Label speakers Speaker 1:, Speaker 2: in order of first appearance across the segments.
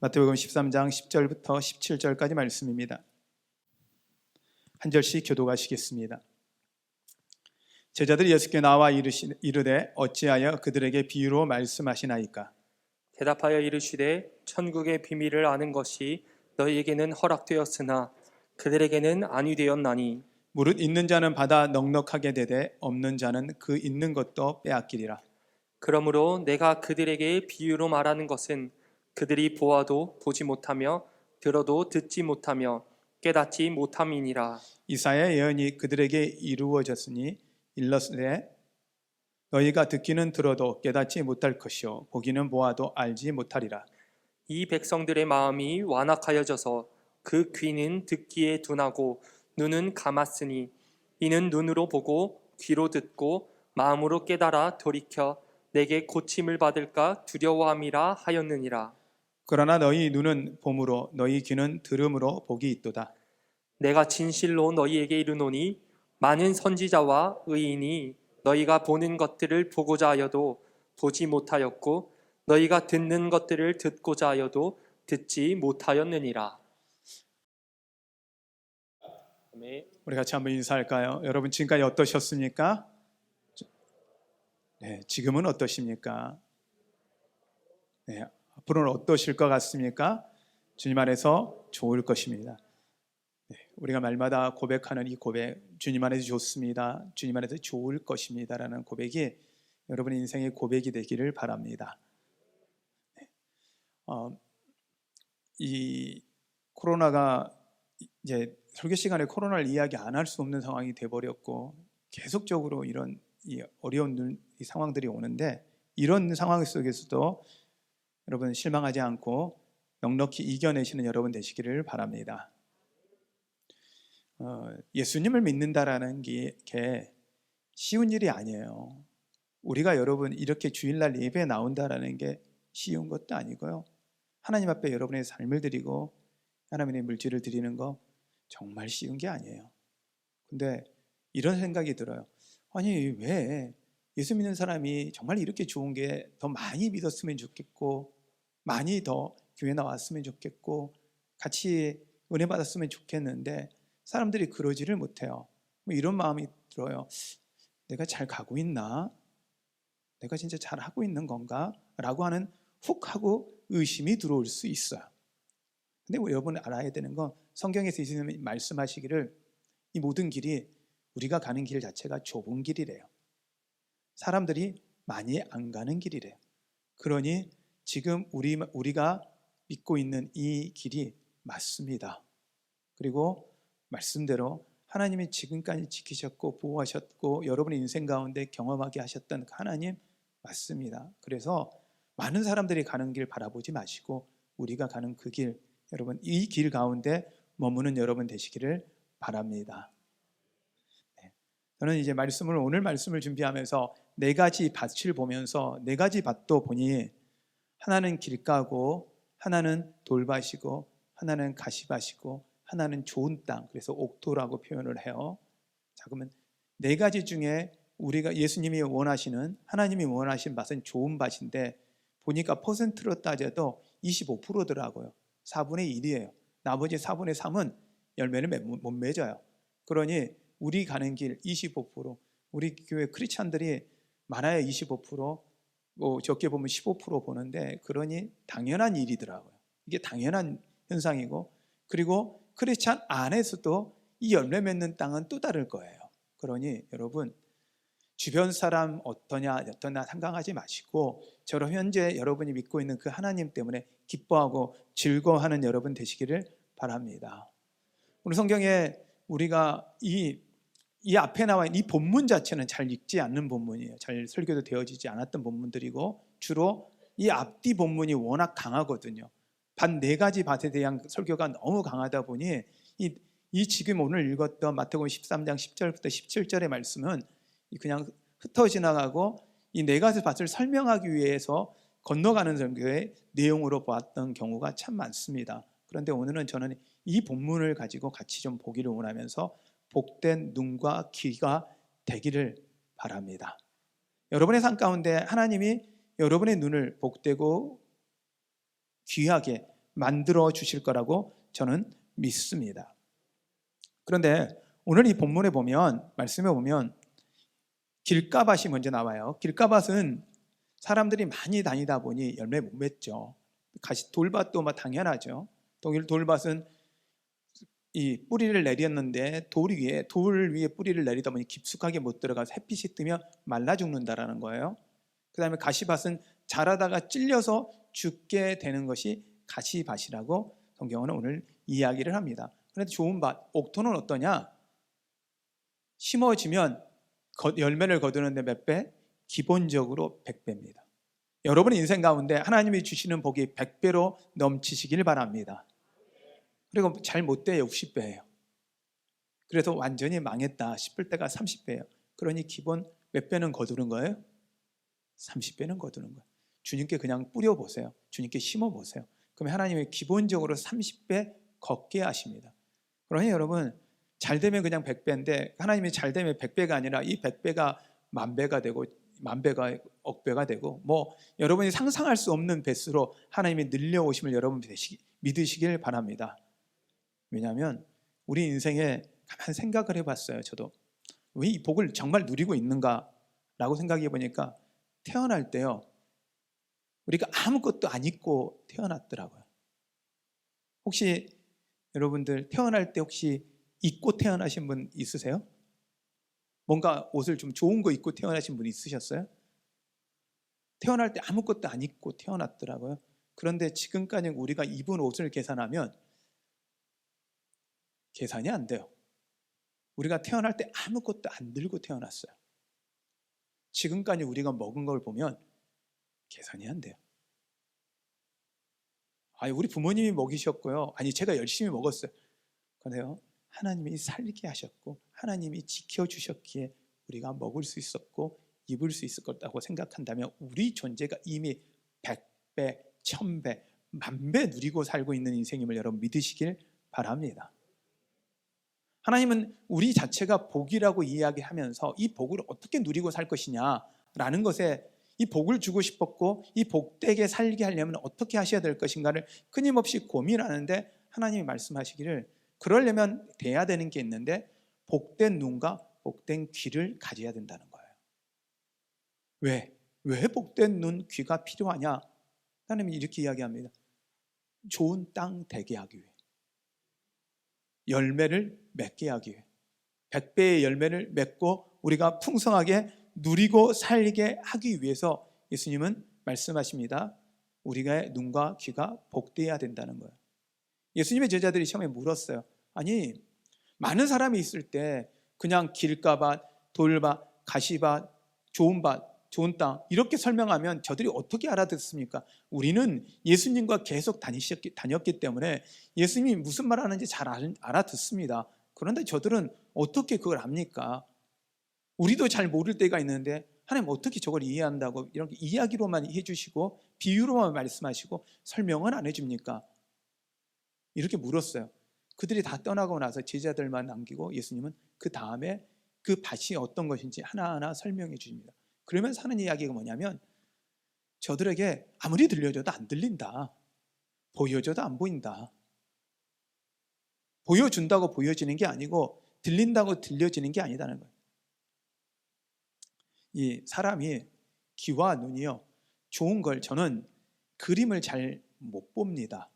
Speaker 1: 마태복음 13장 10절부터 17절까지 말씀입니다. 한 절씩 교독하시겠습니다. 제자들이 예수께 나와 이르되 어찌하여 그들에게 비유로 말씀하시나이까?
Speaker 2: 대답하여 이르시되 천국의 비밀을 아는 것이 너희에게는 허락되었으나 그들에게는 아니 되었나니
Speaker 1: 무릇 있는 자는 받아 넉넉하게 되되 없는 자는 그 있는 것도 빼앗기리라.
Speaker 2: 그러므로 내가 그들에게 비유로 말하는 것은 그들이 보아도 보지 못하며 들어도 듣지 못하며 깨닫지 못함이니라.
Speaker 1: 이사야의 예언이 그들에게 이루어졌으니 일렀으되 너희가 듣기는 들어도 깨닫지 못할 것이요 보기는 보아도 알지 못하리라.
Speaker 2: 이 백성들의 마음이 완악하여져서 그 귀는 듣기에 둔하고 눈은 감았으니 이는 눈으로 보고 귀로 듣고 마음으로 깨달아 돌이켜 내게 고침을 받을까 두려워함이라 하였느니라.
Speaker 1: 그러나 너희 눈은 봄으로 너희 귀는 들음으로 복이 있도다.
Speaker 2: 내가 진실로 너희에게 이르노니 많은 선지자와 의인이 너희가 보는 것들을 보고자 하여도 보지 못하였고 너희가 듣는 것들을 듣고자 하여도 듣지 못하였느니라. 아멘.
Speaker 1: 우리 같이 한번 인사할까요? 여러분 지금까지 어떠셨습니까? 네, 지금은 어떠십니까? 네, 앞으로는 어떠실 것 같습니까? 주님 안에서 좋을 것입니다. 네, 우리가 말마다 고백하는 이 고백, 주님 안에서 좋습니다, 주님 안에서 좋을 것입니다 라는 고백이 여러분의 인생의 고백이 되기를 바랍니다. 네, 이 코로나가 이제 설교 시간에 코로나를 이야기 안 할 수 없는 상황이 돼버렸고 계속적으로 이런 이 어려운 이 상황들이 오는데 이런 상황 속에서도 여러분 실망하지 않고 넉넉히 이겨내시는 여러분 되시기를 바랍니다. 예수님을 믿는다라는 게 쉬운 일이 아니에요. 우리가 여러분 이렇게 주일날 예배에 나온다라는 게 쉬운 것도 아니고요. 하나님 앞에 여러분의 삶을 드리고 하나님의 물질을 드리는 거 정말 쉬운 게 아니에요. 근데 이런 생각이 들어요. 아니 왜 예수 믿는 사람이 정말 이렇게 좋은 게 더 많이 믿었으면 좋겠고 많이 더 교회 나왔으면 좋겠고 같이 은혜 받았으면 좋겠는데 사람들이 그러지를 못해요. 뭐 이런 마음이 들어요. 내가 잘 가고 있나? 내가 진짜 잘 하고 있는 건가? 라고 하는 훅 하고 의심이 들어올 수 있어요. 근데 여러분 알아야 되는 건 성경에서 예수님이 말씀하시기를 이 모든 길이 우리가 가는 길 자체가 좁은 길이래요. 사람들이 많이 안 가는 길이래요. 그러니 지금 우리가 믿고 있는 이 길이 맞습니다. 그리고 말씀대로 하나님이 지금까지 지키셨고 보호하셨고 여러분의 인생 가운데 경험하게 하셨던 하나님 맞습니다. 그래서 많은 사람들이 가는 길 바라보지 마시고 우리가 가는 그 길, 여러분 이 길 가운데 머무는 여러분 되시기를 바랍니다. 네. 저는 이제 오늘 말씀을 준비하면서 네 가지 밭을 보면서 네 가지 밭도 보니 하나는 길가고 하나는 돌밭이고 하나는 가시밭이고 하나는 좋은 땅, 그래서 옥토라고 표현을 해요. 자, 그러면 네 가지 중에 우리가 예수님이 원하시는 하나님이 원하신 밭은 좋은 밭인데 보니까 퍼센트로 따져도 25%더라고요. 4분의 1이에요. 나머지 4분의 3은 열매를 못 맺어요. 그러니 우리 가는 길 25%, 우리 교회 크리스찬들이 많아야 25%, 뭐 적게 보면 15% 보는데 그러니 당연한 일이더라고요. 이게 당연한 현상이고 그리고 크리스찬 안에서도 이 열매 맺는 땅은 또 다를 거예요. 그러니 여러분 주변 사람 어떠냐 상관하지 마시고 저로 현재 여러분이 믿고 있는 그 하나님 때문에 기뻐하고 즐거워하는 여러분 되시기를 바랍니다. 오늘 성경에 우리가 이 앞에 나와 있는 이 본문 자체는 잘 읽지 않는 본문이에요. 잘 설교도 되어지지 않았던 본문들이고 주로 이 앞뒤 본문이 워낙 강하거든요. 밭 네 가지 밭에 대한 설교가 너무 강하다 보니 이 지금 오늘 읽었던 마태복음 13장 10절부터 17절의 말씀은 그냥 흩어 지나가고 이 네 가지 밭을 설명하기 위해서 건너가는 설교의 내용으로 보았던 경우가 참 많습니다. 그런데 오늘은 저는 이 본문을 가지고 같이 좀 보기를 원하면서 복된 눈과 귀가 되기를 바랍니다. 여러분의 삶 가운데 하나님이 여러분의 눈을 복되고 귀하게 만들어 주실 거라고 저는 믿습니다. 그런데 오늘 이 본문에 보면, 말씀에 보면 길가밭이 먼저 나와요. 길가밭은 사람들이 많이 다니다 보니 열매 못 맺죠. 돌밭도 당연하죠. 돌밭은 이 뿌리를 내렸는데 돌 위에 뿌리를 내리다 보니 깊숙하게 못 들어가서 햇빛이 뜨면 말라 죽는다라는 거예요. 그 다음에 가시밭은 자라다가 찔려서 죽게 되는 것이 가시밭이라고 성경은 오늘 이야기를 합니다. 그런데 좋은 밭, 옥토는 어떠냐? 심어지면 열매를 거두는데 몇 배? 기본적으로 100배입니다. 여러분의 인생 가운데 하나님이 주시는 복이 100배로 넘치시길 바랍니다. 그리고 잘 못 돼요. 60배예요. 그래서 완전히 망했다 싶을 때가 30배예요. 그러니 기본 몇 배는 거두는 거예요? 30배는 거두는 거예요. 주님께 그냥 뿌려보세요. 주님께 심어보세요. 그럼 하나님이 기본적으로 30배 걷게 하십니다. 그러니 여러분, 잘 되면 그냥 100배인데 하나님이 잘 되면 100배가 아니라 이 100배가 만배가 되고 만배가 억배가 되고 여러분이 상상할 수 없는 배수로 하나님이 늘려오심을 여러분 믿으시길 바랍니다. 왜냐하면 우리 인생에 가만 생각을 해봤어요. 저도 왜 이 복을 정말 누리고 있는가라고 생각해 보니까 태어날 때요, 우리가 아무것도 안 입고 태어났더라고요. 혹시 여러분들 태어날 때 혹시 입고 태어나신 분 있으세요? 뭔가 옷을 좀 좋은 거 입고 태어나신 분 있으셨어요? 태어날 때 아무것도 안 입고 태어났더라고요. 그런데 지금까지 우리가 입은 옷을 계산하면 계산이 안 돼요. 우리가 태어날 때 아무것도 안 들고 태어났어요. 지금까지 우리가 먹은 걸 보면 계산이 안 돼요. 우리 부모님이 먹이셨고요. 제가 열심히 먹었어요. 그런데요, 하나님이 살게 하셨고 하나님이 지켜주셨기에 우리가 먹을 수 있었고 입을 수 있을 거라고 생각한다면 우리 존재가 이미 100배, 1000배, 만배 누리고 살고 있는 인생임을 여러분 믿으시길 바랍니다. 하나님은 우리 자체가 복이라고 이야기하면서 이 복을 어떻게 누리고 살 것이냐라는 것에 이 복을 주고 싶었고 이 복되게 살게 하려면 어떻게 하셔야 될 것인가를 끊임없이 고민하는데 하나님이 말씀하시기를 그러려면 돼야 되는 게 있는데 복된 눈과 복된 귀를 가져야 된다는 거예요. 왜 복된 눈, 귀가 필요하냐? 하나님이 이렇게 이야기합니다. 좋은 땅 되게 하기 위해, 열매를 맺게 하기 위해, 100배의 열매를 맺고 우리가 풍성하게 누리고 살게 하기 위해서 예수님은 말씀하십니다. 우리가 눈과 귀가 복되어야 된다는 거예요. 예수님의 제자들이 처음에 물었어요. 아니, 많은 사람이 있을 때 그냥 길가밭, 돌밭, 가시밭, 좋은 밭, 좋은 땅 이렇게 설명하면 저들이 어떻게 알아듣습니까? 우리는 예수님과 계속 다녔기 때문에 예수님이 무슨 말 하는지 잘 알아듣습니다. 그런데 저들은 어떻게 그걸 압니까? 우리도 잘 모를 때가 있는데 하나님 어떻게 저걸 이해한다고 이렇게 이야기로만 해주시고 비유로만 말씀하시고 설명은 안 해줍니까? 이렇게 물었어요. 그들이 다 떠나고 나서 제자들만 남기고 예수님은 그 다음에 그 밭이 어떤 것인지 하나하나 설명해 주십니다. 그러면서 하는 이야기가 뭐냐면 저들에게 아무리 들려줘도 안 들린다. 보여줘도 안 보인다. 보여준다고 보여지는 게 아니고 들린다고 들려지는 게 아니다는 거예요. 이 사람이 귀와 눈이요, 좋은 걸 저는 그림을 잘 못 봅니다.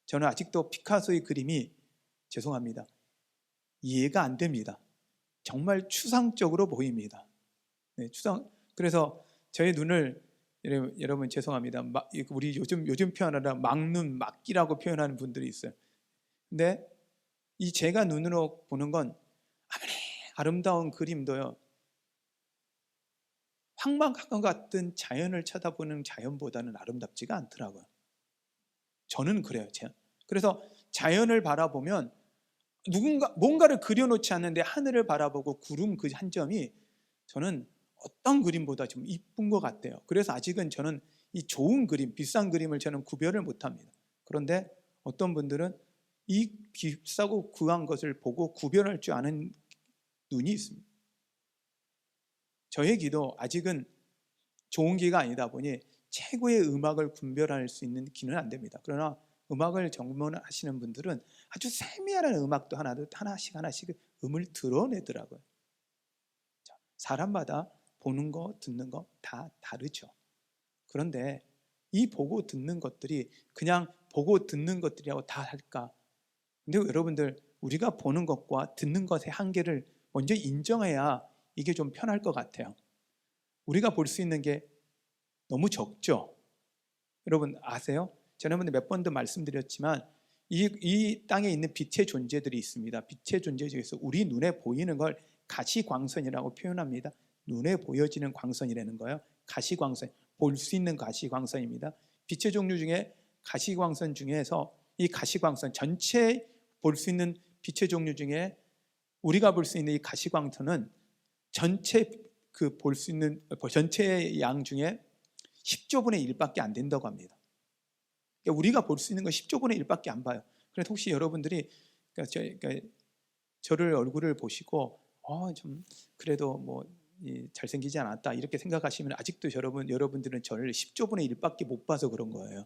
Speaker 1: 저는 아직도 피카소의 그림이 죄송합니다. 이해가 안 됩니다. 정말 추상적으로 보입니다. 네, 그래서 저의 눈을 여러분 죄송합니다. 우리 요즘 표현하라 막눈, 막기라고 표현하는 분들이 있어요. 근데 이 제가 눈으로 보는 건 아무리 아름다운 그림도요, 황망한 것 같은 자연을 쳐다보는 자연보다는 아름답지가 않더라고요. 저는 그래요. 그래서 자연을 바라보면 뭔가를 그려놓지 않는데 하늘을 바라보고 구름 그 한 점이 저는 어떤 그림보다 좀 이쁜 것 같아요. 그래서 아직은 저는 이 좋은 그림, 비싼 그림을 저는 구별을 못합니다. 그런데 어떤 분들은 이 비싸고 귀한 것을 보고 구별할 줄 아는 눈이 있습니다. 저의 귀도 아직은 좋은 귀가 아니다 보니 최고의 음악을 분별할 수 있는 귀는 안 됩니다. 그러나 음악을 전문하시는 분들은 아주 세미한 음악도 하나씩 음을 드러내더라고요. 사람마다 보는 거, 듣는 거 다 다르죠. 그런데 이 보고 듣는 것들이 그냥 보고 듣는 것들이라고 다 할까? 근데 여러분들, 우리가 보는 것과 듣는 것의 한계를 먼저 인정해야 이게 좀 편할 것 같아요. 우리가 볼 수 있는 게 너무 적죠. 여러분 아세요? 지난번에 몇 번도 말씀드렸지만 이 땅에 있는 빛의 존재들이 있습니다. 빛의 존재 중에서 우리 눈에 보이는 걸 가시광선이라고 표현합니다. 눈에 보여지는 광선이라는 거예요. 가시광선, 볼 수 있는 가시광선입니다. 빛의 종류 중에 가시광선 중에서 이 가시광선 전체 볼 수 있는 빛의 종류 중에 우리가 볼 수 있는 이 가시광선은 전체 볼 수 있는 전체 양 중에 10조분의 1밖에 안 된다고 합니다. 그러니까 우리가 볼 수 있는 건 10조분의 1밖에 안 봐요. 그래서 혹시 여러분들이 저를 얼굴을 보시고 좀 그래도 뭐 잘생기지 않았다 이렇게 생각하시면 아직도 여러분들은 저를 10조분의 1밖에 못 봐서 그런 거예요.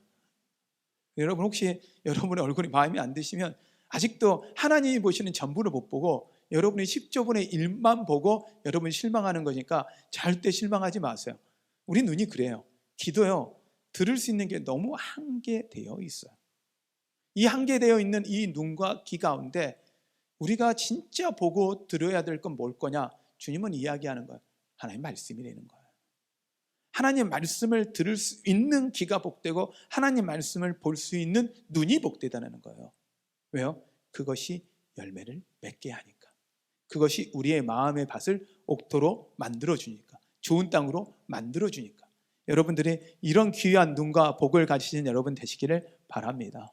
Speaker 1: 여러분 혹시 여러분의 얼굴이 마음에 안 드시면 아직도 하나님이 보시는 전부를 못 보고 여러분이 10조분의 1만 보고 여러분이 실망하는 거니까 절대 실망하지 마세요. 우리 눈이 그래요. 귀도요, 들을 수 있는 게 너무 한계되어 있어요. 이 한계되어 있는 이 눈과 귀 가운데 우리가 진짜 보고 들어야 될 건 뭘 거냐? 주님은 이야기하는 거예요. 하나님 말씀이라는 거예요. 하나님 말씀을 들을 수 있는 귀가 복되고 하나님 말씀을 볼 수 있는 눈이 복되다는 거예요. 왜요? 그것이 열매를 맺게 하니까. 그것이 우리의 마음의 밭을 옥토로 만들어주니까, 좋은 땅으로 만들어주니까. 여러분들이 이런 귀한 눈과 복을 가지신 여러분 되시기를 바랍니다.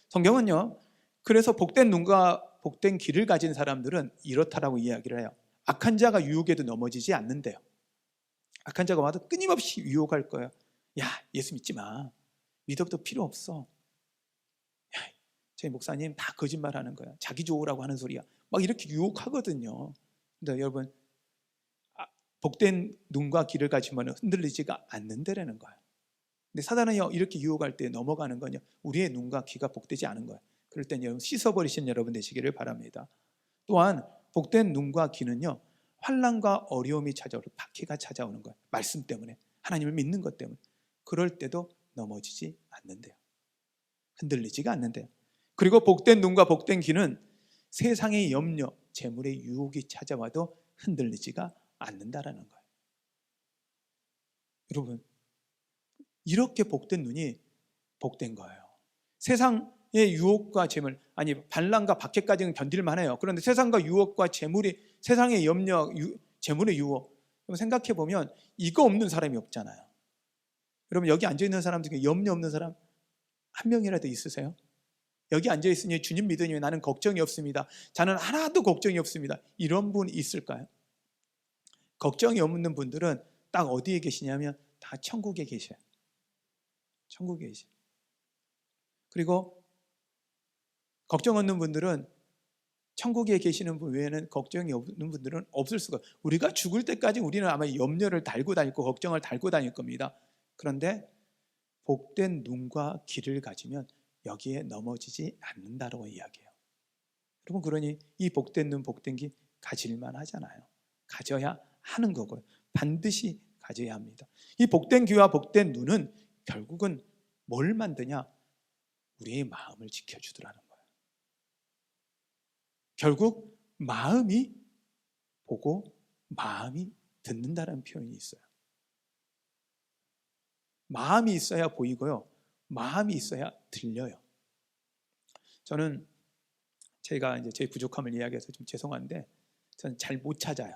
Speaker 1: 성경은요, 그래서 복된 눈과 복된 귀를 가진 사람들은 이렇다라고 이야기를 해요. 악한 자가 유혹에도 넘어지지 않는데요. 악한 자가 와도 끊임없이 유혹할 거예요. 야, 예수 믿지 마. 믿어도 필요 없어. 야, 저희 목사님 다 거짓말하는 거야. 자기 좋으라고 하는 소리야. 막 이렇게 유혹하거든요. 근데 여러분, 복된 눈과 귀를 가지면 흔들리지가 않는다라는 거예요. 근데 사단은요, 이렇게 유혹할 때 넘어가는 건요, 우리의 눈과 귀가 복되지 않은 거예요. 그럴 땐 여러분 씻어버리신 여러분 되시기를 바랍니다. 또한 복된 눈과 귀는요, 환난과 어려움이 찾아오고 박해가 찾아오는 거예요. 말씀 때문에, 하나님을 믿는 것 때문에. 그럴 때도 넘어지지 않는데요. 흔들리지가 않는데요. 그리고 복된 눈과 복된 귀는 세상의 염려, 재물의 유혹이 찾아와도 흔들리지가 않는다라는 거예요. 여러분, 이렇게 복된 눈이 복된 거예요. 세상의 유혹과 재물, 아니 반란과 박해까지는 견딜만 해요. 그런데 세상과 유혹과 재물이, 세상의 염려, 재물의 유혹, 생각해 보면 이거 없는 사람이 없잖아요. 여러분, 여기 앉아 있는 사람 중에 염려 없는 사람 한 명이라도 있으세요? 여기 앉아 있으니 주님 믿으니 나는 걱정이 없습니다. 저는 하나도 걱정이 없습니다. 이런 분 있을까요? 걱정이 없는 분들은 딱 어디에 계시냐면 다 천국에 계셔요. 천국에 계셔요. 그리고 걱정 없는 분들은, 천국에 계시는 분 외에는 걱정이 없는 분들은 없을 수가. 우리가 죽을 때까지 우리는 아마 염려를 달고 다니고 걱정을 달고 다닐 겁니다. 그런데 복된 눈과 귀를 가지면 여기에 넘어지지 않는다라고 이야기해요. 여러분, 그러니 이 복된 눈, 복된 귀 가질만 하잖아요. 가져야 하는 거고요. 반드시 가져야 합니다. 이 복된 귀와 복된 눈은 결국은 뭘 만드냐? 우리의 마음을 지켜주더라는 거예요. 결국 마음이 보고 마음이 듣는다는 표현이 있어요. 마음이 있어야 보이고요, 마음이 있어야 들려요. 저는 제가 이제 제 부족함을 이야기해서 좀 죄송한데, 저는 잘 못 찾아요.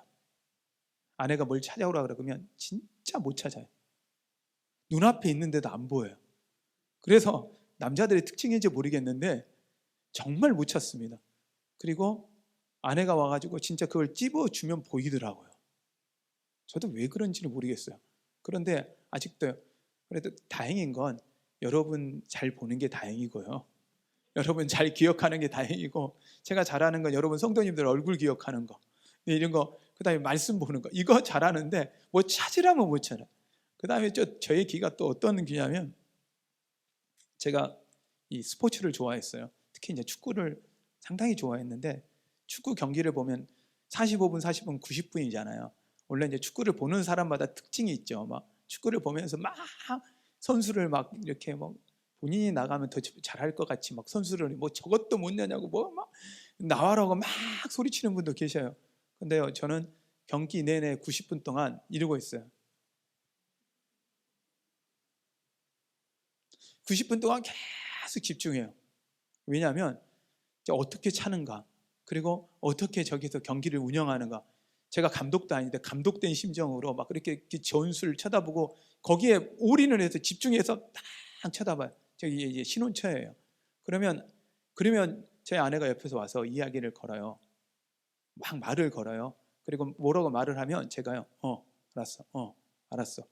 Speaker 1: 아내가 뭘 찾아오라 그러면 진짜 못 찾아요. 눈앞에 있는데도 안 보여요. 그래서 남자들의 특징인지 모르겠는데 정말 못 찾습니다. 그리고 아내가 와가지고 진짜 그걸 찝어주면 보이더라고요. 저도 왜 그런지는 모르겠어요. 그런데 아직도, 그래도 다행인 건 여러분 잘 보는 게 다행이고요, 여러분 잘 기억하는 게 다행이고, 제가 잘하는 건 여러분 성도님들 얼굴 기억하는 거, 이런 거, 그 다음에 말씀 보는 거, 이거 잘하는데 뭐 찾으라면 못 찾아요. 그 다음에 저의 기가 또 어떤 기냐면, 제가 이 스포츠를 좋아했어요. 특히 이제 축구를 상당히 좋아했는데, 축구 경기를 보면 45분, 40분, 90분이잖아요. 원래 이제 축구를 보는 사람마다 특징이 있죠. 막 축구를 보면서 막 선수를 막 이렇게 뭐 본인이 나가면 더 잘할 것 같이 막 선수를 뭐 저것도 못 내냐고 뭐 막 나와라고 막 소리치는 분도 계셔요. 근데요, 저는 경기 내내 90분 동안 이러고 있어요. 90분 동안 계속 집중해요. 왜냐하면 어떻게 차는가, 그리고 어떻게 저기서 경기를 운영하는가. 제가 감독도 아닌데 감독된 심정으로 막 그렇게 전술을 쳐다보고 거기에 올인을 해서 집중해서 딱 쳐다봐요. 저기 이제 신혼처예요. 그러면 제 아내가 옆에서 와서 이야기를 걸어요. 막 말을 걸어요. 그리고 뭐라고 말을 하면 제가요, 알았어, 알았어.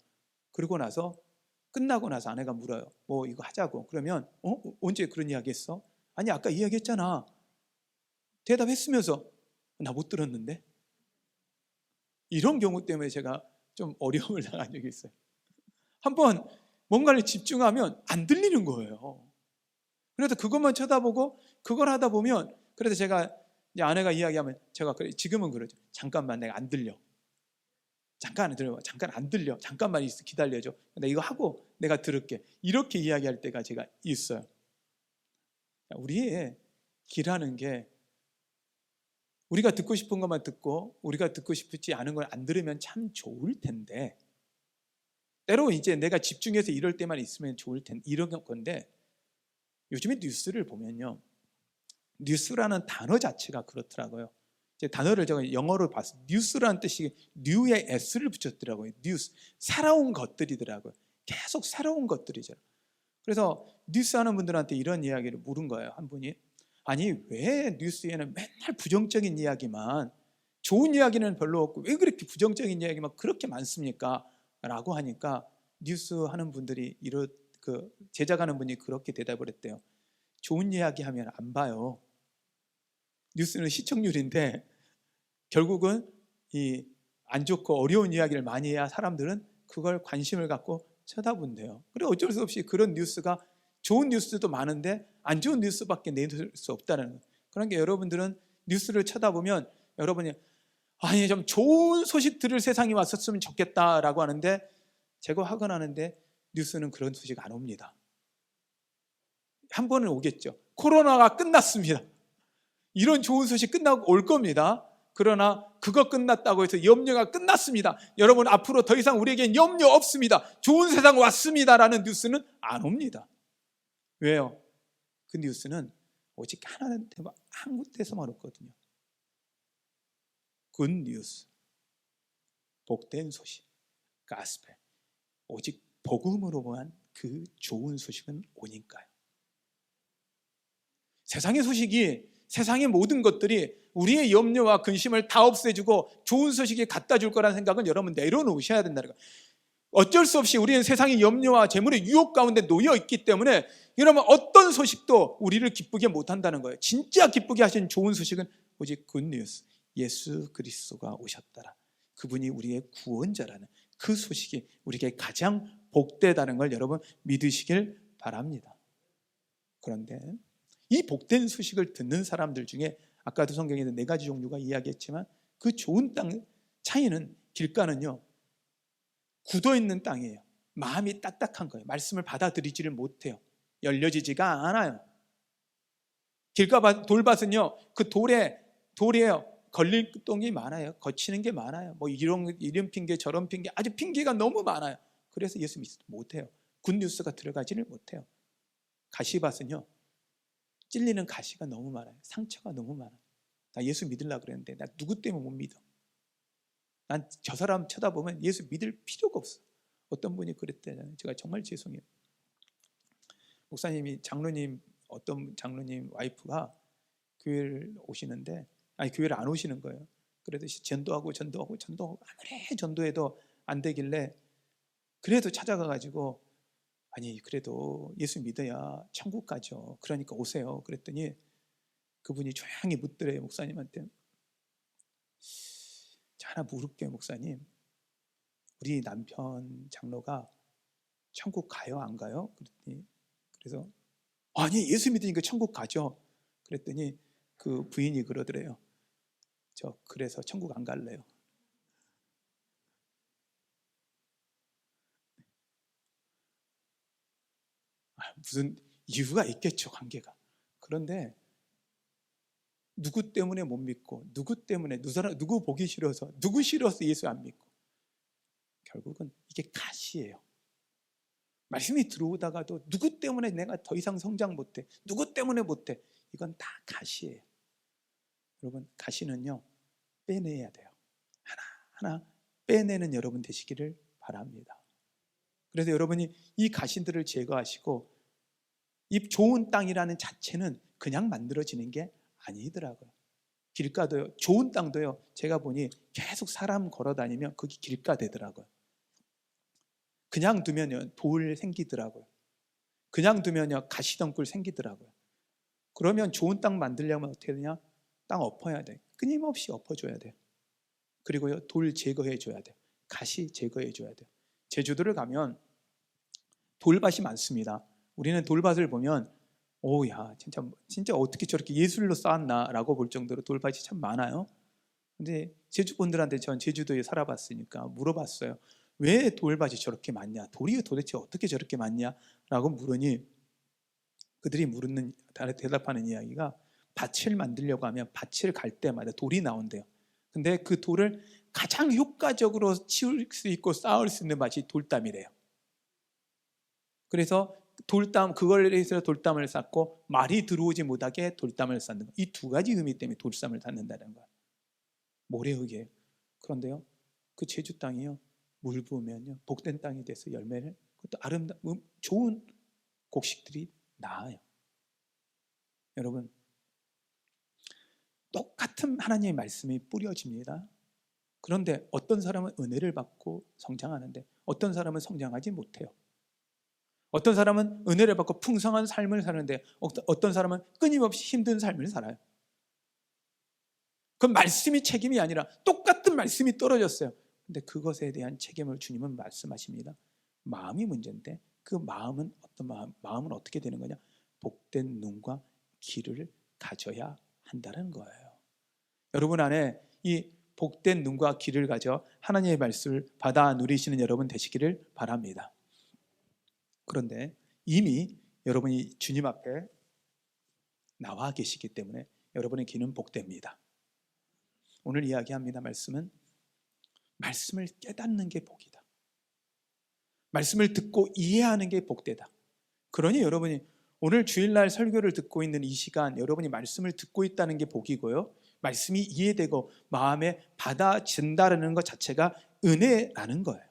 Speaker 1: 그러고 나서 끝나고 나서 아내가 물어요. 뭐 이거 하자고. 그러면 언제 그런 이야기 했어? 아니 아까 이야기했잖아. 대답했으면서 나 못 들었는데. 이런 경우 때문에 제가 좀 어려움을 당한 적이 있어요. 한번 뭔가를 집중하면 안 들리는 거예요. 그래서 그것만 쳐다보고 그걸 하다 보면, 그래서 제가 이제 아내가 이야기하면 제가 그래, 지금은 그러죠. 잠깐만, 내가 안 들려. 잠깐 들려. 잠깐 안 들려. 잠깐만 기다려줘. 나 이거 하고 내가 들을게. 이렇게 이야기할 때가 제가 있어요. 우리의 기라는 게, 우리가 듣고 싶은 것만 듣고 우리가 듣고 싶지 않은 걸 안 들으면 참 좋을 텐데, 때로 이제 내가 집중해서 이럴 때만 있으면 좋을 텐데, 이런 건데, 요즘에 뉴스를 보면요, 뉴스라는 단어 자체가 그렇더라고요. 제 단어를 제가 영어로 봤어요. 뉴스라는 뜻이 뉴에 s를 붙였더라고요. 뉴스, 살아온 것들이더라고요. 계속 살아온 것들이죠. 그래서 뉴스 하는 분들한테 이런 이야기를 물은 거예요. 한 분이, 아니 왜 뉴스에는 맨날 부정적인 이야기만, 좋은 이야기는 별로 없고 왜 그렇게 부정적인 이야기만 그렇게 많습니까? 라고 하니까 뉴스 하는 분들이 제작하는 분이 그렇게 대답을 했대요. 좋은 이야기 하면 안 봐요. 뉴스는 시청률인데 결국은 이 안 좋고 어려운 이야기를 많이 해야 사람들은 그걸 관심을 갖고 쳐다본대요. 그래 어쩔 수 없이 그런 뉴스가, 좋은 뉴스도 많은데 안 좋은 뉴스밖에 내줄 수 없다는 거예요. 그러니까 여러분들은 뉴스를 쳐다보면 여러분이 아니 좀 좋은 소식 들을 세상이 왔었으면 좋겠다라고 하는데, 제가 화가 나는데 뉴스는 그런 소식 안 옵니다. 한 번은 오겠죠. 코로나가 끝났습니다. 이런 좋은 소식 끝나고 올 겁니다. 그러나 그거 끝났다고 해서 염려가 끝났습니다, 여러분 앞으로 더 이상 우리에겐 염려 없습니다, 좋은 세상 왔습니다라는 뉴스는 안 옵니다. 왜요? 그 뉴스는 오직 한 군데서만 없거든요. 굿뉴스, 복된 소식, 가스펠, 오직 복음으로만 그 좋은 소식은 오니까요. 세상의 소식이, 세상의 모든 것들이 우리의 염려와 근심을 다 없애주고 좋은 소식이 갖다 줄 거라는 생각은 여러분 내려놓으셔야 된다는 거예요. 어쩔 수 없이 우리는 세상의 염려와 재물의 유혹 가운데 놓여 있기 때문에 여러분 어떤 소식도 우리를 기쁘게 못한다는 거예요. 진짜 기쁘게 하신 좋은 소식은 오직 굿뉴스, 예수 그리스도가 오셨더라, 그분이 우리의 구원자라는 그 소식이 우리에게 가장 복되다는 걸 여러분 믿으시길 바랍니다. 그런데 이 복된 소식을 듣는 사람들 중에 아까도 성경에 4가지 종류가 이야기했지만, 그 좋은 땅 차이는, 길가는요 굳어있는 땅이에요. 마음이 딱딱한 거예요. 말씀을 받아들이지를 못해요. 열려지지가 않아요. 길가 돌밭은요, 그 돌에요 걸릴 동이 많아요. 거치는 게 많아요. 뭐 이런 핑계 저런 핑계, 아주 핑계가 너무 많아요. 그래서 예수 믿지 못해요. 굿뉴스가 들어가지를 못해요. 가시밭은요, 찔리는 가시가 너무 많아요. 상처가 너무 많아요. 나 예수 믿으려고 그랬는데 나 누구 때문에 못 믿어. 난 저 사람 쳐다보면 예수 믿을 필요가 없어. 어떤 분이 그랬대잖아요. 제가 정말 죄송해요. 목사님이 어떤 장로님 와이프가 교회를 오시는데, 아니 교회를 안 오시는 거예요. 그래도 전도하고 아무리 전도해도 안 되길래, 그래도 찾아가가지고 아니 그래도 예수 믿어야 천국 가죠, 그러니까 오세요. 그랬더니 그분이 조용히 묻더래요, 목사님한테. 자, 하나 물을게요, 목사님. 우리 남편 장로가 천국 가요 안 가요? 그랬더니 그래서 아니 예수 믿으니까 천국 가죠. 그랬더니 그 부인이 그러더래요. 저 그래서 천국 안 갈래요. 무슨 이유가 있겠죠, 관계가. 그런데 누구 때문에 못 믿고 누구 때문에 누구 보기 싫어서 누구 싫어서 예수 안 믿고 결국은 이게 가시예요. 말씀이 들어오다가도 누구 때문에 내가 더 이상 성장 못해, 누구 때문에 못해, 이건 다 가시예요. 여러분 가시는요 빼내야 돼요. 하나하나 빼내는 여러분 되시기를 바랍니다. 그래서 여러분이 이 가시들을 제거하시고 이 좋은 땅이라는 자체는 그냥 만들어지는 게 아니더라고요. 길가도요, 좋은 땅도요, 제가 보니 계속 사람 걸어 다니면 그게 길가 되더라고요. 그냥 두면요 돌 생기더라고요. 그냥 두면요 가시덩굴 생기더라고요. 그러면 좋은 땅 만들려면 어떻게 되냐? 땅 엎어야 돼. 끊임없이 엎어줘야 돼요. 그리고요 돌 제거해 줘야 돼요. 가시 제거해 줘야 돼요. 제주도를 가면 돌밭이 많습니다. 우리는 돌밭을 보면 오야 진짜 어떻게 저렇게 예술로 쌓았나라고 볼 정도로 돌밭이 참 많아요. 근데 제주분들한테 전 제주도에 살아봤으니까 물어봤어요. 왜 돌밭이 저렇게 많냐? 돌이 도대체 어떻게 저렇게 많냐라고 물으니 그들이 대답하는 이야기가 밭을 만들려고 하면 밭을 갈 때마다 돌이 나온대요. 근데 그 돌을 가장 효과적으로 치울 수 있고 쌓을 수 있는 밭이 돌담이래요. 그래서 그걸 해서 돌담을 쌓고 말이 들어오지 못하게 돌담을 쌓는 거. 이 두 가지 의미 때문에 돌담을 쌓는다는 거예요. 모래흙이에요. 그런데요, 그 제주 땅이요, 물 부으면요, 복된 땅이 돼서 열매를, 그것도 아름다운 좋은 곡식들이 나와요. 여러분, 똑같은 하나님의 말씀이 뿌려집니다. 그런데 어떤 사람은 은혜를 받고 성장하는데 어떤 사람은 성장하지 못해요. 어떤 사람은 은혜를 받고 풍성한 삶을 사는데 어떤 사람은 끊임없이 힘든 삶을 살아요. 그건 말씀이 책임이 아니라 똑같은 말씀이 떨어졌어요. 근데 그것에 대한 책임을 주님은 말씀하십니다. 마음이 문제인데 그 마음은 마음은 어떻게 되는 거냐? 복된 눈과 귀를 가져야 한다는 거예요. 여러분 안에 이 복된 눈과 귀를 가져 하나님의 말씀을 받아 누리시는 여러분 되시기를 바랍니다. 그런데 이미 여러분이 주님 앞에 나와 계시기 때문에 여러분의 귀는 복됩니다. 오늘 이야기합니다. 말씀을 깨닫는 게 복이다. 말씀을 듣고 이해하는 게 복되다. 그러니 여러분이 오늘 주일날 설교를 듣고 있는 이 시간 여러분이 말씀을 듣고 있다는 게 복이고요. 말씀이 이해되고 마음에 받아진다는 것 자체가 은혜라는 거예요.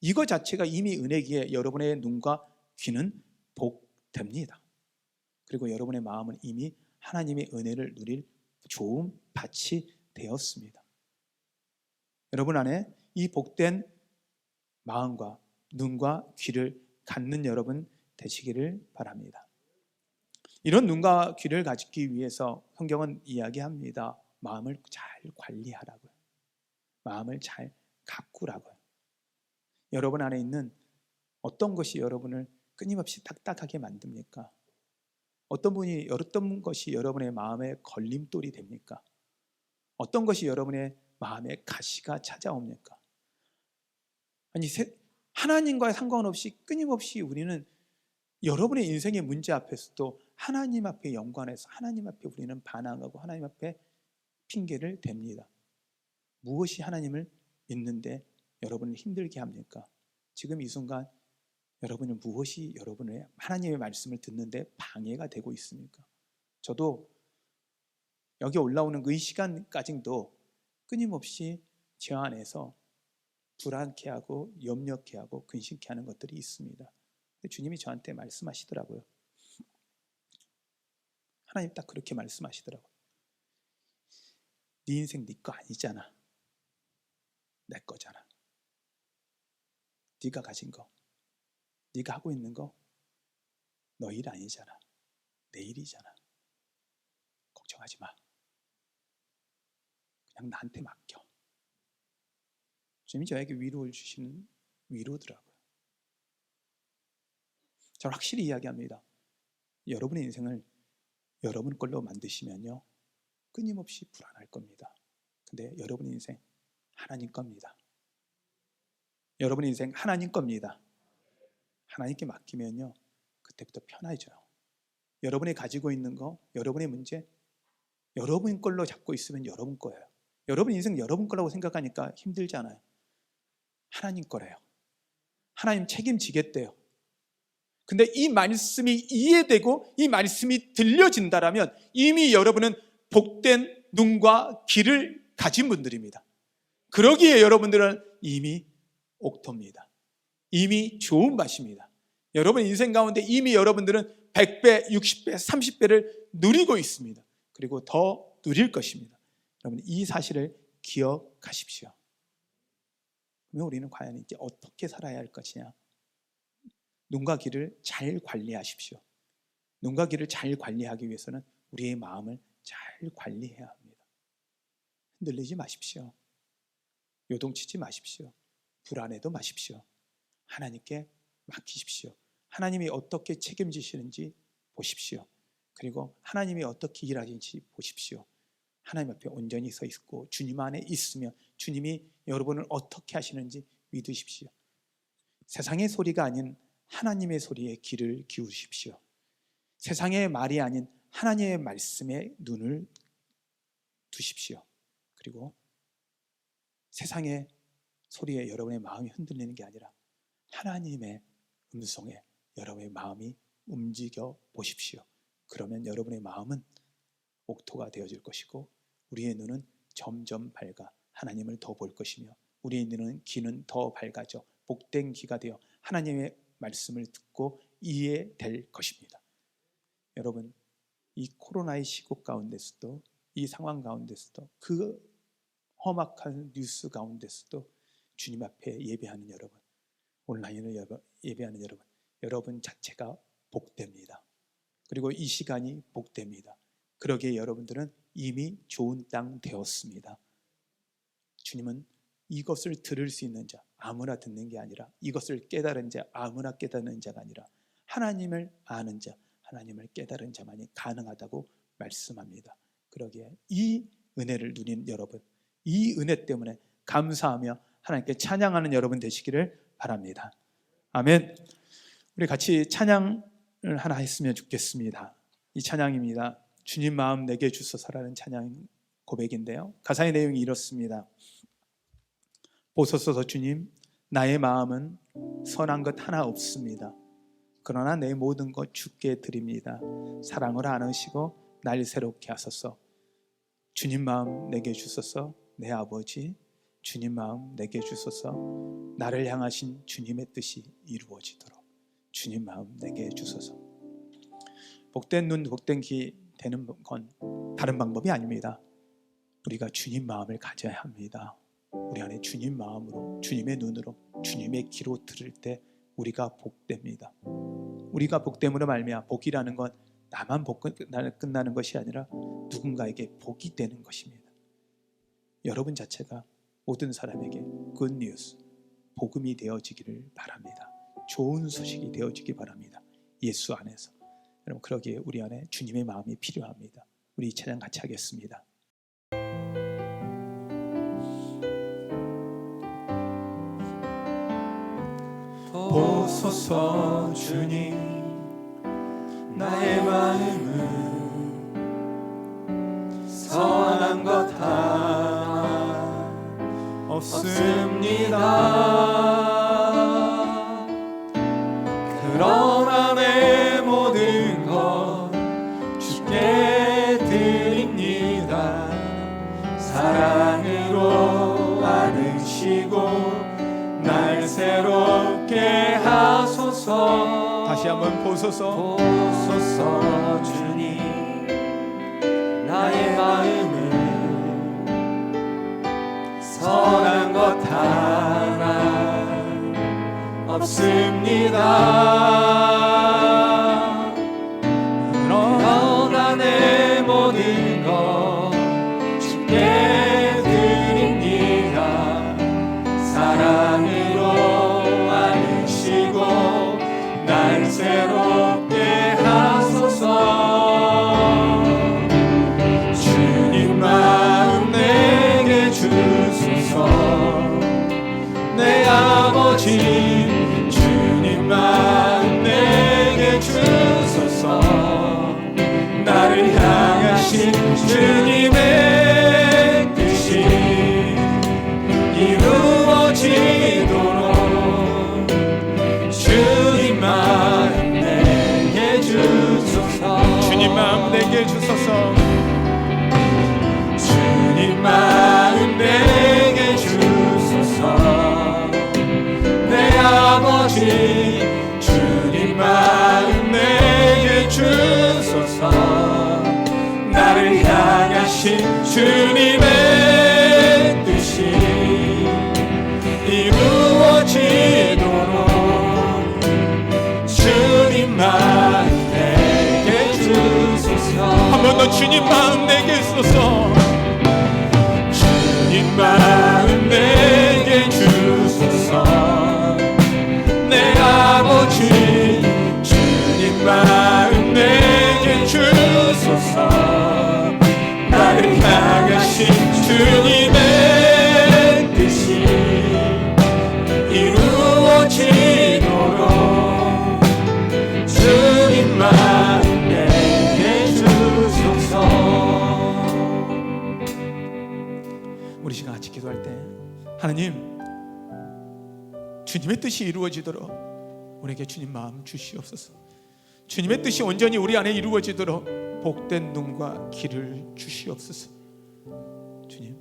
Speaker 1: 이거 자체가 이미 은혜기에 여러분의 눈과 귀는 복됩니다. 그리고 여러분의 마음은 이미 하나님의 은혜를 누릴 좋은 밭이 되었습니다. 여러분 안에 이 복된 마음과 눈과 귀를 갖는 여러분 되시기를 바랍니다. 이런 눈과 귀를 가지기 위해서 성경은 이야기합니다. 마음을 잘 관리하라고요. 마음을 잘 가꾸라고요. 여러분 안에 있는 어떤 것이 여러분을 끊임없이 딱딱하게 만듭니까? 어떤 것이 여러분의 마음에 걸림돌이 됩니까? 어떤 것이 여러분의 마음에 가시가 찾아옵니까? 아니 하나님과 상관없이 끊임없이 우리는 여러분의 인생의 문제 앞에서도 하나님 앞에 연관해서 하나님 앞에 우리는 반항하고 하나님 앞에 핑계를 댑니다. 무엇이 하나님을 믿는데 여러분을 힘들게 합니까? 지금 이 순간 여러분은 무엇이 여러분의 하나님의 말씀을 듣는데 방해가 되고 있습니까? 저도 여기 올라오는 그 이 시간까지도 끊임없이 제 안에서 불안케 하고 염려케 하고 근심케 하는 것들이 있습니다. 근데 주님이 저한테 말씀하시더라고요. 하나님 딱 그렇게 말씀하시더라고요. 네 인생 네 거 아니잖아. 내 거잖아. 네가 가진 거, 네가 하고 있는 거 너 일 아니잖아. 내 일이잖아. 걱정하지 마. 그냥 나한테 맡겨. 주님이 저에게 위로를 주시는 위로더라고요. 저는 확실히 이야기합니다. 여러분의 인생을 여러분 걸로 만드시면요, 끊임없이 불안할 겁니다. 근데 여러분의 인생 하나님 겁니다. 여러분의 인생 하나님 겁니다. 하나님께 맡기면요, 그때부터 편해져요. 여러분이 가지고 있는 거, 여러분의 문제, 여러분 걸로 잡고 있으면 여러분 거예요. 여러분 인생 여러분 거라고 생각하니까 힘들잖아요. 하나님 거래요. 하나님 책임지겠대요. 근데 이 말씀이 이해되고 이 말씀이 들려진다라면 이미 여러분은 복된 눈과 귀를 가진 분들입니다. 그러기에 여러분들은 이미 옥토입니다. 이미 좋은 맛입니다. 여러분 인생 가운데 이미 여러분들은 100배, 60배, 30배를 누리고 있습니다. 그리고 더 누릴 것입니다. 여러분 이 사실을 기억하십시오. 그러면 우리는 과연 이제 어떻게 살아야 할 것이냐? 눈과 귀를 잘 관리하십시오. 눈과 귀를 잘 관리하기 위해서는 우리의 마음을 잘 관리해야 합니다. 흔들리지 마십시오. 요동치지 마십시오. 불안해도 마십시오. 하나님께 맡기십시오. 하나님이 어떻게 책임지시는지 보십시오. 그리고 하나님이 어떻게 일하시는지 보십시오. 하나님 앞에 온전히 서 있고 주님 안에 있으며 주님이 여러분을 어떻게 하시는지 믿으십시오. 세상의 소리가 아닌 하나님의 소리에 귀를 기울이십시오. 세상의 말이 아닌 하나님의 말씀에 눈을 두십시오. 그리고 세상의 소리에 여러분의 마음이 흔들리는 게 아니라 하나님의 음성에 여러분의 마음이 움직여 보십시오. 그러면 여러분의 마음은 옥토가 되어질 것이고 우리의 눈은 점점 밝아 하나님을 더 볼 것이며 우리의 눈은 귀는 더 밝아져 복된 귀가 되어 하나님의 말씀을 듣고 이해될 것입니다. 여러분 이 코로나의 시국 가운데서도 이 상황 가운데서도 그 험악한 뉴스 가운데서도 주님 앞에 예배하는 여러분, 온라인으로 예배하는 여러분 자체가 복됩니다. 그리고 이 시간이 복됩니다. 그러기에 여러분들은 이미 좋은 땅 되었습니다. 주님은 이것을 들을 수 있는 자, 아무나 듣는 게 아니라 이것을 깨달은 자, 아무나 깨닫는 자가 아니라 하나님을 아는 자, 하나님을 깨달은 자만이 가능하다고 말씀합니다. 그러기에 이 은혜를 누린 여러분, 이 은혜 때문에 감사하며 하나님께 찬양하는 여러분 되시기를 바랍니다. 아멘. 우리 같이 찬양을 하나 했으면 좋겠습니다. 이 찬양입니다. 주님 마음 내게 주소서라는 찬양 고백인데요, 가사의 내용이 이렇습니다. 보소서 주님, 나의 마음은 선한 것 하나 없습니다. 그러나 내 모든 것 주께 드립니다. 사랑을 안으시고 날 새롭게 하소서. 주님 마음 내게 주소서. 내 아버지, 주님 마음 내게 주소서. 나를 향하신 주님의 뜻이 이루어지도록 주님 마음 내게 주소서. 복된 눈, 복된 귀 되는 건 다른 방법이 아닙니다. 우리가 주님 마음을 가져야 합니다. 우리 안에 주님 마음으로, 주님의 눈으로, 주님의 귀로 들을 때 우리가 복됩니다. 우리가 복됨으로 말미암아 복이라는 건 나만 복 끝나는 것이 아니라 누군가에게 복이 되는 것입니다. 여러분 자체가 모든 사람에게 굿뉴스, 복음이 되어지기를 바랍니다. 좋은 소식이 되어지기 바랍니다. 예수 안에서. 여러분 그러기에 우리 안에 주님의 마음이 필요합니다. 우리 이 찬양 같이 하겠습니다. 보소서 주님, 나의 마음은 선한 것 하나 없습니다. 그러나 내 모든 것 주께 드립니다. 사랑으로 안으시고 날 새롭게 하소서. 다시 한번 보소서. 보소서 주님, 나의 마음은 선한 것 하나 없습니다. 그러나 내 모든 것 주께 드립니다. 사랑으로 새롭게 하소서. 주님 마음 내게 주소서. 내 아버지 주님 마음 내게 주소서. 나를 향하신 주님의 뜻이 이루어지도록 주님 마음 내게 주소서. 주님 마음 내게 주소서. 주님 마음 내게 주소서. 내 아버지 주님 마음 내게 주소서. 나를 향하신 주님의 뜻이 이루어지도록 주님 마음 내게 주소서. 한 번 더 주님 마음 내게 주소서. 주님 마음 내게 주소서. 내 아버지 주님 마음 내게 주소서. 나를 향하신 주님의 뜻이 이루어지도록 주님 마음 내게 주소서. 우리 시간 같이 기도할 때 하나님 주님의 뜻이 이루어지도록 우리에게 주님 마음 주시옵소서. 주님의 뜻이 온전히 우리 안에 이루어지도록 복된 눈과 귀를 주시옵소서. 주님,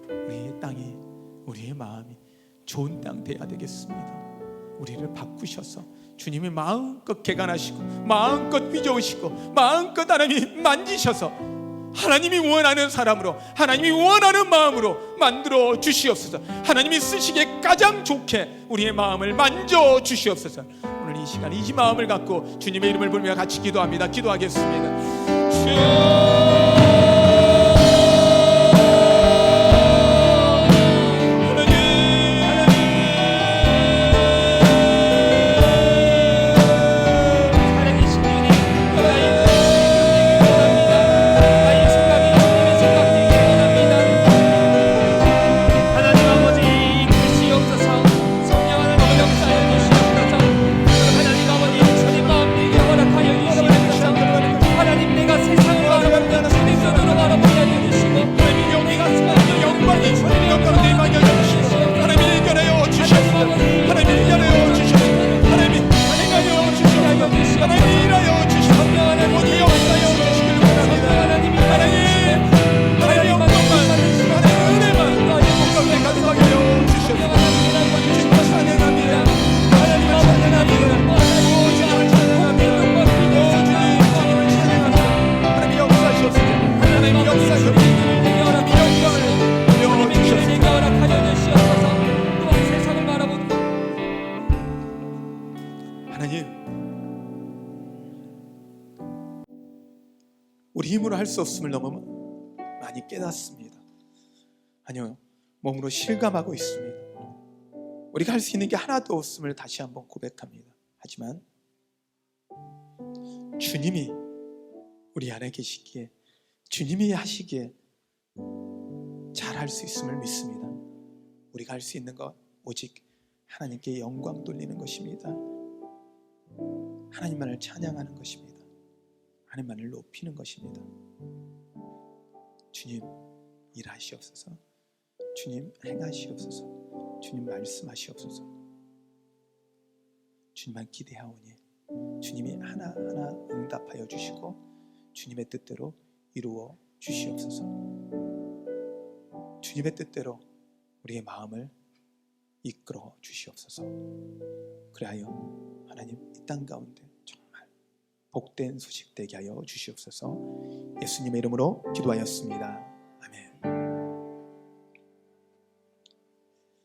Speaker 1: 우리의 땅이, 우리의 마음이 좋은 땅 되어야 되겠습니다. 우리를 바꾸셔서 주님이 마음껏 개간하시고 마음껏 빚어오시고 마음껏 하나님이 만지셔서 하나님이 원하는 사람으로, 하나님이 원하는 마음으로 만들어 주시옵소서. 하나님이 쓰시기에 가장 좋게 우리의 마음을 만져 주시옵소서. 오늘 이 시간 이 마음을 갖고 주님의 이름을 부르며 같이 기도합니다. 기도하겠습니다. 주여, 우리 힘으로 할 수 없음을 너무 많이 깨닫습니다. 아니요, 몸으로 실감하고 있습니다. 우리가 할 수 있는 게 하나도 없음을 다시 한번 고백합니다. 하지만 주님이 우리 안에 계시기에, 주님이 하시기에 잘 할 수 있음을 믿습니다. 우리가 할 수 있는 것 오직 하나님께 영광 돌리는 것입니다. 하나님만을 찬양하는 것입니다. 하나님만을 높이는 것입니다. 주님 일하시옵소서. 주님 행하시옵소서. 주님 말씀하시옵소서. 주님만 기대하오니 주님이 하나하나 응답하여 주시고 주님의 뜻대로 이루어 주시옵소서. 주님의 뜻대로 우리의 마음을 이끌어 주시옵소서. 그리하여 하나님 이 땅 가운데 정말 복된 소식 되게 하여 주시옵소서. 예수님의 이름으로 기도하였습니다.